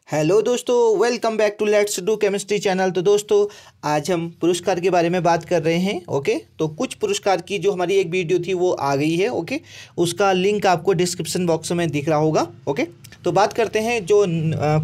Hello दोस्तों, welcome back to let's do chemistry channel. तो दोस्तों, आज हम पुरस्कार के बारे में बात कर रहे हैं। ओके, तो कुछ पुरस्कार की जो हमारी एक वीडियो थी वो आ गई है। ओके, उसका लिंक आपको डिस्क्रिप्शन बॉक्स में दिख रहा होगा। ओके, तो बात करते हैं जो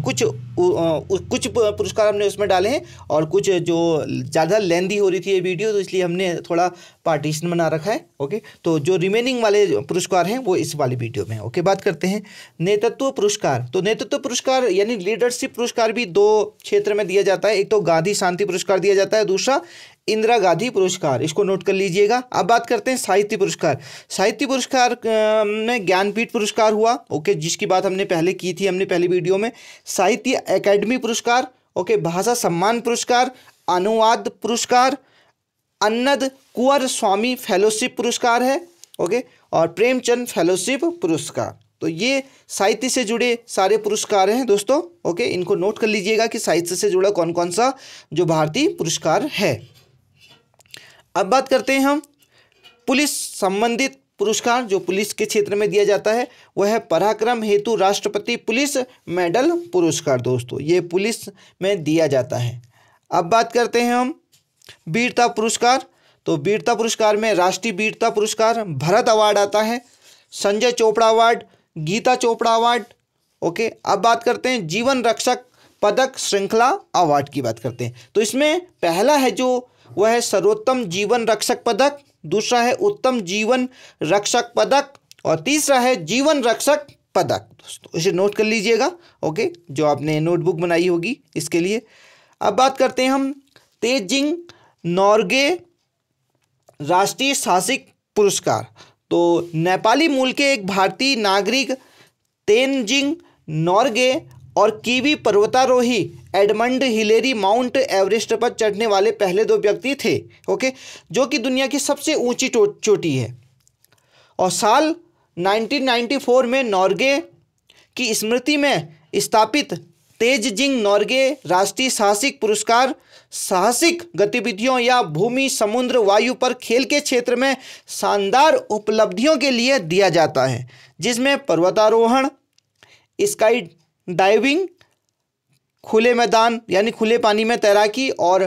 कुछ पुरस्कार हमने उसमें डाले हैं और कुछ जो ज़्यादा लेंदी हो रही थी ये वीडियो, तो इसलिए हमने थोड़ा पार्टीशन बना रखा है। ओके, तो जो रिमेनिंग वाले पुरस्कार हैं वो इस वाली वीडियो में। ओके, बात करते हैं नेतृत्व पुरस्कार। तो नेतृत्व पुरस्कार यानी लीडरशिप पुरस्कार भी दो क्षेत्र में दिया जाता है। एक तो गांधी शांति पुरस्कार दिया जाता है, दूसरा इंदिरा गांधी पुरस्कार। इसको नोट कर लीजिएगा। अब बात करते हैं साहित्य पुरस्कार। साहित्य पुरस्कार में ज्ञानपीठ पुरस्कार हुआ। ओके, जिसकी बात हमने पहले की थी, हमने पहली वीडियो में। साहित्य अकेडमी पुरस्कार, ओके, भाषा सम्मान पुरस्कार, अनुवाद पुरस्कार, अन्नद कुंवर स्वामी फेलोशिप पुरस्कार है। ओके, और प्रेमचंद फेलोशिप पुरस्कार। तो ये साहित्य से जुड़े सारे पुरस्कार हैं दोस्तों। ओके, इनको नोट कर लीजिएगा कि साहित्य से जुड़ा कौन कौन सा जो भारतीय पुरस्कार है। अब बात करते हैं हम पुलिस संबंधित पुरस्कार। जो पुलिस के क्षेत्र में दिया जाता है वह है पराक्रम हेतु राष्ट्रपति पुलिस मेडल पुरस्कार। दोस्तों, ये पुलिस में दिया जाता है। अब बात करते हैं हम वीरता पुरस्कार। तो वीरता पुरस्कार में राष्ट्रीय वीरता पुरस्कार, भरत अवार्ड आता है, Sanjay Chopra award, Geeta Chopra award. Okay, अब बात करते हैं जीवन रक्षक पदक श्रृंखला अवार्ड की बात करते हैं। तो इसमें पहला है जो वह है सर्वोत्तम जीवन रक्षक पदक, दूसरा है उत्तम जीवन रक्षक पदक और तीसरा है जीवन रक्षक पदक। दोस्तों, इसे नोट कर लीजिएगा। ओके, जो आपने नोटबुक बनाई होगी इसके लिए। अब बात करते हैं हम तेजिंग नोर्गे राष्ट्रीय साहसिक पुरस्कार। तो नेपाली मूल के एक भारतीय नागरिक तेनजिंग नोर्गे और कीवी पर्वतारोही एडमंड हिलेरी माउंट एवरेस्ट पर चढ़ने वाले पहले दो व्यक्ति थे। ओके, जो कि दुनिया की सबसे ऊंची चोटी है। और साल 1994 में नोर्गे की स्मृति में स्थापित तेजजिंग नोर्गे राष्ट्रीय साहसिक पुरस्कार साहसिक गतिविधियों या भूमि समुद्र वायु पर खेल के क्षेत्र में शानदार उपलब्धियों के लिए दिया जाता है, जिसमें पर्वतारोहण, स्काई डाइविंग, खुले मैदान यानी खुले पानी में तैराकी और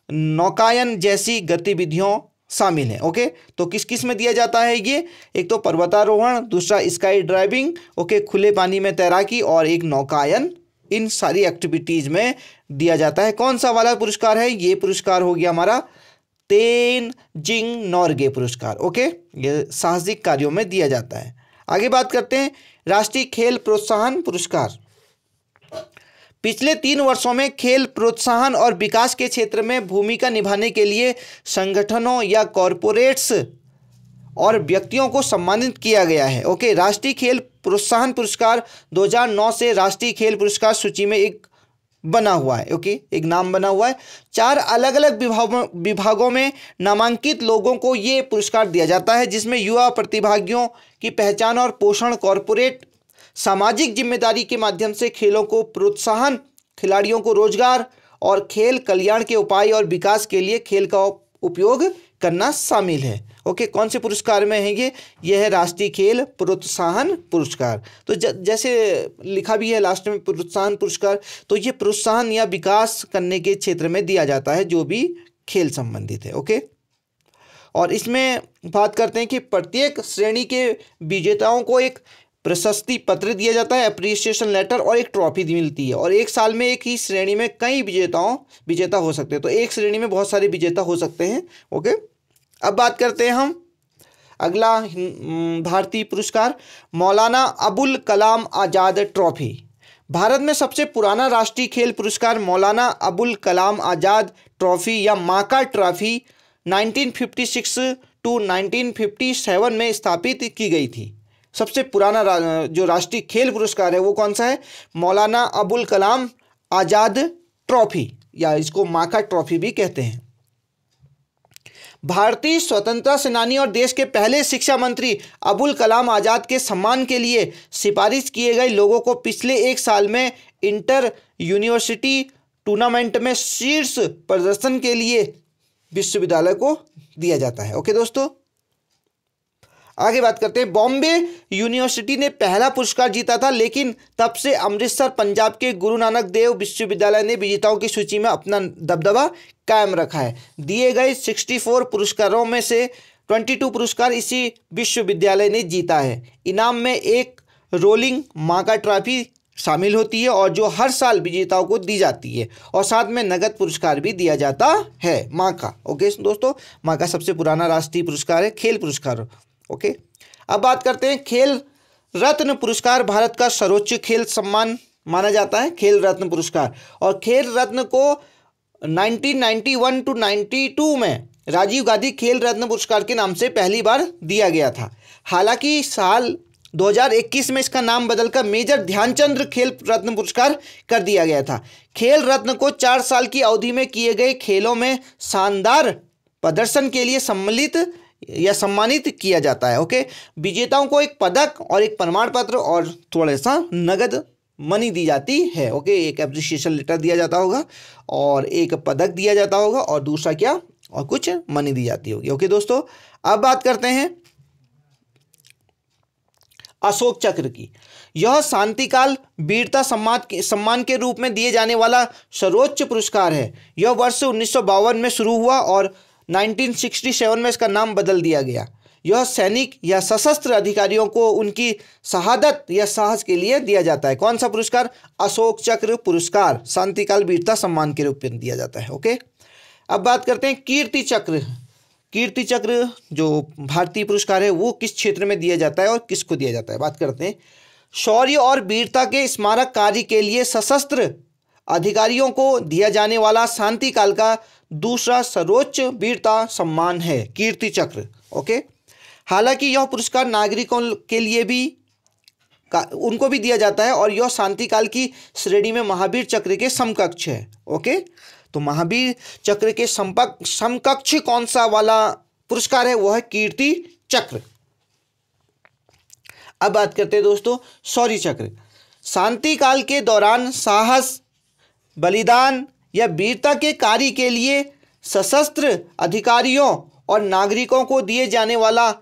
नौकायन जैसी गतिविधियों शामिल हैं। ओके, तो किस किस में दिया जाता है ये? एक तो पर्वतारोहण, दूसरा स्काई ड्राइविंग, ओके, खुले पानी में तैराकी और एक नौकायन। इन सारी एक्टिविटीज में दिया जाता है। कौन सा वाला पुरस्कार है? ये पुरस्कार हो गया हमारा तेनजिंग नोर्गे पुरस्कार। ओके, ये साहसिक कार्यों में दिया जाता है। आगे बात करते हैं राष्ट्रीय खेल प्रोत्साहन पुरस्कार। पिछले 3 वर्षों में खेल प्रोत्साहन और विकास के क्षेत्र में भूमिका निभाने के लिए संगठनों या कॉरपोरेट्स और व्यक्तियों को सम्मानित किया गया है। ओके, राष्ट्रीय खेल प्रोत्साहन पुरस्कार 2009 से राष्ट्रीय खेल पुरस्कार सूची में एक बना हुआ है। ओके, एक नाम बना हुआ है। 4 अलग अलग विभागों में नामांकित लोगों को ये पुरस्कार दिया जाता है, जिसमें युवा प्रतिभागियों की पहचान और पोषण, कॉरपोरेट सामाजिक जिम्मेदारी के माध्यम से खेलों को प्रोत्साहन, खिलाड़ियों को रोजगार और खेल कल्याण के उपाय और विकास के लिए खेल का उपयोग करना शामिल है। ओके, कौन से पुरस्कार में है ये? यह है राष्ट्रीय खेल प्रोत्साहन पुरस्कार। तो जैसे लिखा भी है लास्ट में प्रोत्साहन पुरस्कार, तो ये प्रोत्साहन या विकास करने के क्षेत्र में दिया जाता है जो भी खेल संबंधित है। ओके, और इसमें बात करते हैं कि प्रत्येक श्रेणी के विजेताओं को एक प्रशस्ति पत्र दिया जाता है, अप्रिसिएशन लेटर और एक ट्रॉफी मिलती है। और एक साल में एक ही श्रेणी में कई विजेता हो सकते हैं। तो एक श्रेणी में बहुत सारे विजेता हो सकते हैं। ओके, अब बात करते हैं हम अगला भारतीय पुरस्कार मौलाना अबुल कलाम आज़ाद ट्रॉफी। भारत में सबसे पुराना राष्ट्रीय खेल पुरस्कार मौलाना अबुल कलाम आज़ाद ट्रॉफी या माका ट्रॉफी 1956 टू 1957 में स्थापित की गई थी। सबसे पुराना जो राष्ट्रीय खेल पुरस्कार है वो कौन सा है? मौलाना अबुल कलाम आज़ाद ट्रॉफी, या इसको माका ट्रॉफी भी कहते हैं। भारतीय स्वतंत्रता सेनानी और देश के पहले शिक्षा मंत्री अबुल कलाम आज़ाद के सम्मान के लिए सिफारिश किए गए लोगों को पिछले 1 साल में इंटर यूनिवर्सिटी टूर्नामेंट में शीर्ष प्रदर्शन के लिए विश्वविद्यालय को दिया जाता है। ओके दोस्तों, आगे बात करते हैं। बॉम्बे यूनिवर्सिटी ने पहला पुरस्कार जीता था, लेकिन तब से अमृतसर पंजाब के गुरु नानक देव विश्वविद्यालय ने विजेताओं की सूची में अपना दबदबा कायम रखा है। दिए गए 64 पुरस्कारों में से 22 पुरस्कार इसी विश्वविद्यालय ने जीता है। इनाम में एक रोलिंग माका ट्रॉफी शामिल होती है और जो हर साल विजेताओं को दी जाती है, और साथ में नगद पुरस्कार भी दिया जाता है। माका, ओके दोस्तों, माका सबसे पुराना राष्ट्रीय पुरस्कार है, खेल पुरस्कार। ओके, अब बात करते हैं खेल रत्न पुरस्कार। भारत का सर्वोच्च खेल सम्मान माना जाता है खेल रत्न पुरस्कार, और खेल रत्न को 1991 टू 92 में राजीव गांधी खेल रत्न पुरस्कार के नाम से पहली बार दिया गया था। हालांकि साल 2021 में इसका नाम बदलकर मेजर ध्यानचंद खेल रत्न पुरस्कार कर दिया गया था। खेल रत्न को 4 साल की अवधि में किए गए खेलों में शानदार प्रदर्शन के लिए सम्मानित किया जाता है। ओके, विजेताओं को एक पदक और एक प्रमाण पत्र और थोड़ा सा नगद मनी दी जाती है। ओके, एक एप्रिसिएशन लेटर दिया जाता होगा और एक पदक दिया जाता होगा और दूसरा क्या, और कुछ मनी दी जाती होगी। ओके दोस्तों, अब बात करते हैं अशोक चक्र की। यह शांतिकाल वीरता सम्मान के रूप में दिए जाने वाला सर्वोच्च पुरस्कार है। यह वर्ष 1952 में शुरू हुआ और 1967 में इसका नाम बदल दिया गया। यह सैनिक या सशस्त्र अधिकारियों को उनकी शहादत या साहस के लिए दिया जाता है। कौन सा पुरस्कार? अशोक चक्र पुरस्कार शांतिकाल वीरता सम्मान के रूप में दिया जाता है। ओके, अब बात करते हैं कीर्ति चक्र। कीर्ति चक्र जो भारतीय पुरस्कार है वो किस क्षेत्र में दिया जाता है और किसको दिया जाता है? बात करते हैं। शौर्य और वीरता के स्मारक कार्य के लिए सशस्त्र अधिकारियों को दिया जाने वाला शांतिकाल का दूसरा सर्वोच्च वीरता सम्मान है कीर्ति चक्र। ओके, हालांकि यह पुरस्कार नागरिकों के लिए भी उनको भी दिया जाता है और यह शांतिकाल की श्रेणी में महावीर चक्र के समकक्ष है। ओके, तो महावीर चक्र के समकक्ष कौन सा वाला पुरस्कार है? वो है कीर्ति चक्र। अब बात करते हैं दोस्तों शौर्य चक्र। शांति काल के दौरान साहस, बलिदान या वीरता के कार्य के लिए सशस्त्र अधिकारियों और नागरिकों को दिए जाने वाला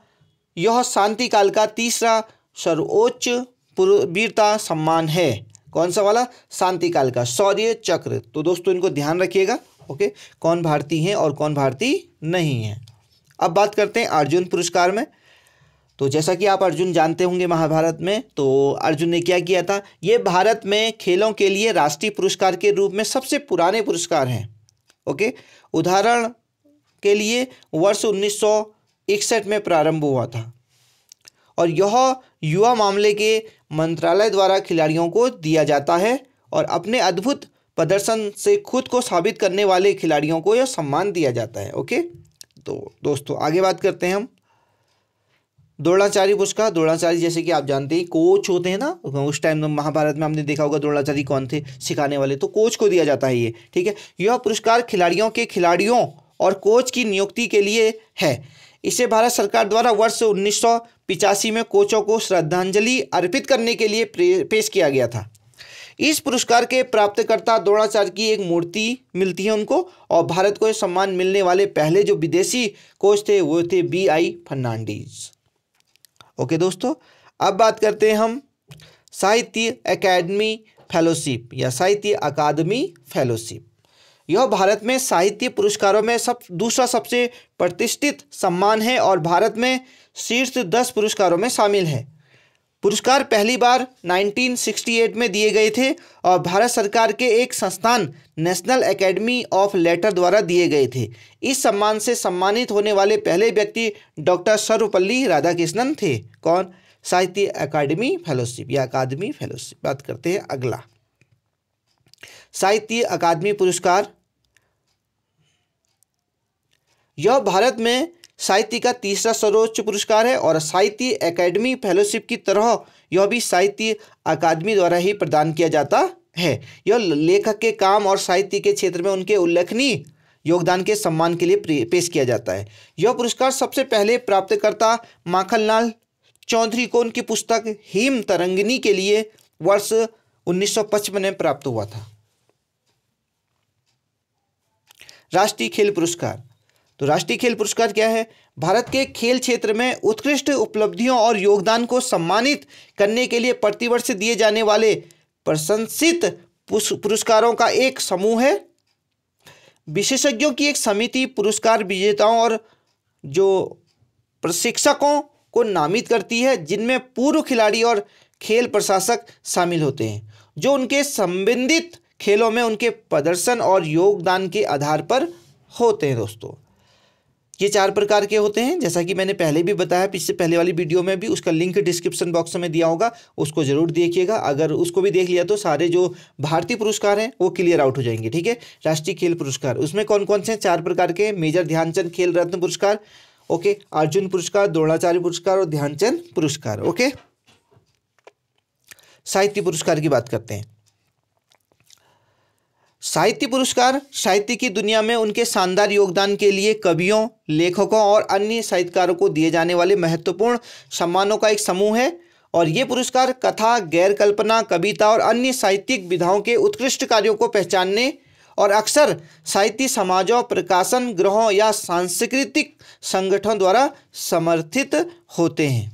यह शांति काल का तीसरा सर्वोच्च वीरता सम्मान है। कौन सा वाला? शांति काल का शौर्य चक्र। तो दोस्तों इनको ध्यान रखिएगा। ओके, कौन भारतीय हैं और कौन भारतीय नहीं है। अब बात करते हैं अर्जुन पुरस्कार में। तो जैसा कि आप अर्जुन जानते होंगे महाभारत में, तो अर्जुन ने क्या किया था? ये भारत में खेलों के लिए राष्ट्रीय पुरस्कार के रूप में सबसे पुराने पुरस्कार हैं। ओके, उदाहरण के लिए वर्ष 1961 में प्रारंभ हुआ था और यह युवा मामले के मंत्रालय द्वारा खिलाड़ियों को दिया जाता है और अपने अद्भुत प्रदर्शन से खुद को साबित करने वाले खिलाड़ियों को यह सम्मान दिया जाता है। ओके, तो दोस्तों आगे बात करते हैं हम द्रोणाचार्य पुरस्कार। द्रोणाचार्य जैसे कि आप जानते हैं कोच होते हैं ना, उस टाइम महाभारत में हमने देखा होगा द्रोणाचार्य कौन थे? सिखाने वाले। तो कोच को दिया जाता है ये, ठीक है। यह पुरस्कार खिलाड़ियों और कोच की नियुक्ति के लिए है। इसे भारत सरकार द्वारा वर्ष 1985 में कोचों को श्रद्धांजलि अर्पित करने के लिए पेश किया गया था। इस पुरस्कार के प्राप्तकर्ता द्रोणाचार्य की एक मूर्ति मिलती है उनको, और भारत को यह सम्मान मिलने वाले पहले जो विदेशी कोच थे वो थे B.I. फर्नांडीज। ओके दोस्तों, अब बात करते हैं हम साहित्य अकादमी फेलोशिप या साहित्य अकादमी फेलोशिप। यह भारत में साहित्य पुरस्कारों में दूसरा सबसे प्रतिष्ठित सम्मान है और भारत में शीर्ष 10 पुरस्कारों में शामिल है। पुरस्कार पहली बार 1968 में दिए गए थे और भारत सरकार के एक संस्थान नेशनल एकेडमी ऑफ लेटर द्वारा दिए गए थे। इस सम्मान से सम्मानित होने वाले पहले व्यक्ति डॉक्टर सर्वपल्ली राधाकृष्णन थे। कौन? साहित्य अकादमी फेलोशिप या अकादमी फेलोशिप। बात करते हैं अगला साहित्य अकादमी पुरस्कार। यह भारत में साहित्य का तीसरा सर्वोच्च पुरस्कार है और साहित्य अकादमी फेलोशिप की तरह यह भी साहित्य अकादमी द्वारा ही प्रदान किया जाता है। यह लेखक के काम और साहित्य के क्षेत्र में उनके उल्लेखनीय योगदान के सम्मान के लिए पेश किया जाता है। यह पुरस्कार सबसे पहले प्राप्तकर्ता माखनलाल चौधरी को उनकी पुस्तक हिम तरंगिनी के लिए वर्ष 1955 में प्राप्त हुआ था। राष्ट्रीय खेल पुरस्कार। तो राष्ट्रीय खेल पुरस्कार क्या है? भारत के खेल क्षेत्र में उत्कृष्ट उपलब्धियों और योगदान को सम्मानित करने के लिए प्रतिवर्ष दिए जाने वाले प्रशंसित पुरस्कारों का एक समूह है। विशेषज्ञों की एक समिति पुरस्कार विजेताओं और जो प्रशिक्षकों को नामित करती है, जिनमें पूर्व खिलाड़ी और खेल प्रशासक शामिल होते हैं, जो उनके संबंधित खेलों में उनके प्रदर्शन और योगदान के आधार पर होते हैं। दोस्तों, ये 4 प्रकार के होते हैं, जैसा कि मैंने पहले भी बताया, इससे पहले वाली वीडियो में भी, उसका लिंक डिस्क्रिप्शन बॉक्स में दिया होगा, उसको जरूर देखिएगा। अगर उसको भी देख लिया तो सारे जो भारतीय पुरस्कार हैं वो क्लियर आउट हो जाएंगे। ठीक है, राष्ट्रीय खेल पुरस्कार उसमें कौन कौन से हैं? 4 प्रकार के। मेजर ध्यानचंद खेल रत्न पुरस्कार, ओके, अर्जुन पुरस्कार, द्रोणाचार्य पुरस्कार और ध्यानचंद पुरस्कार। ओके, साहित्य पुरस्कार की बात करते हैं। साहित्य पुरस्कार साहित्य की दुनिया में उनके शानदार योगदान के लिए कवियों, लेखकों और अन्य साहित्यकारों को दिए जाने वाले महत्वपूर्ण सम्मानों का एक समूह है। और ये पुरस्कार कथा, गैर कल्पना, कविता और अन्य साहित्यिक विधाओं के उत्कृष्ट कार्यों को पहचानने और अक्सर साहित्य समाजों, प्रकाशन गृहों या सांस्कृतिक संगठनों द्वारा समर्थित होते हैं।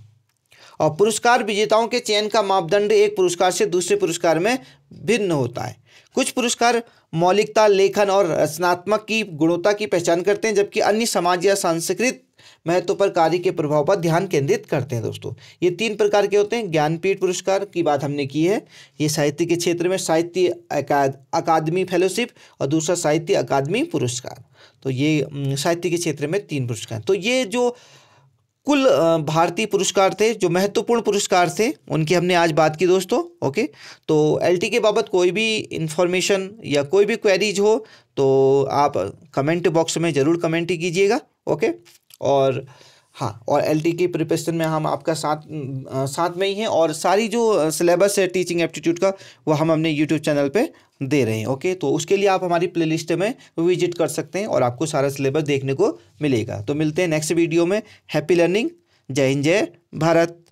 और पुरस्कार विजेताओं के चयन का मापदंड एक पुरस्कार से दूसरे पुरस्कार में भिन्न होता है। कुछ पुरस्कार मौलिकता, लेखन और रचनात्मक की गुणवत्ता की पहचान करते हैं, जबकि अन्य समाज या सांस्कृतिक महत्व पर कार्य के प्रभाव पर ध्यान केंद्रित करते हैं। दोस्तों, ये 3 प्रकार के होते हैं। ज्ञानपीठ पुरस्कार की बात हमने की है, ये साहित्य के क्षेत्र में साहित्य अकादमी फेलोशिप, और दूसरा साहित्य अकादमी पुरस्कार। तो ये साहित्य के क्षेत्र में 3 पुरस्कार। तो ये जो कुल भारतीय पुरस्कार थे, जो महत्वपूर्ण पुरस्कार थे, उनकी हमने आज बात की दोस्तों। ओके, तो एलटी के बाबत कोई भी इंफॉर्मेशन या कोई भी क्वेरीज हो तो आप कमेंट बॉक्स में ज़रूर कमेंट कीजिएगा। ओके, और हाँ, और एलटी की प्रिपरेशन में हम आपका साथ में ही हैं, और सारी जो सिलेबस है टीचिंग एप्टीट्यूड का वो हम अपने यूट्यूब चैनल पे दे रहे हैं। ओके, तो उसके लिए आप हमारी प्लेलिस्ट में विजिट कर सकते हैं और आपको सारा सिलेबस देखने को मिलेगा। तो मिलते हैं नेक्स्ट वीडियो में। Happy learning. जय हिंद, जय भारत।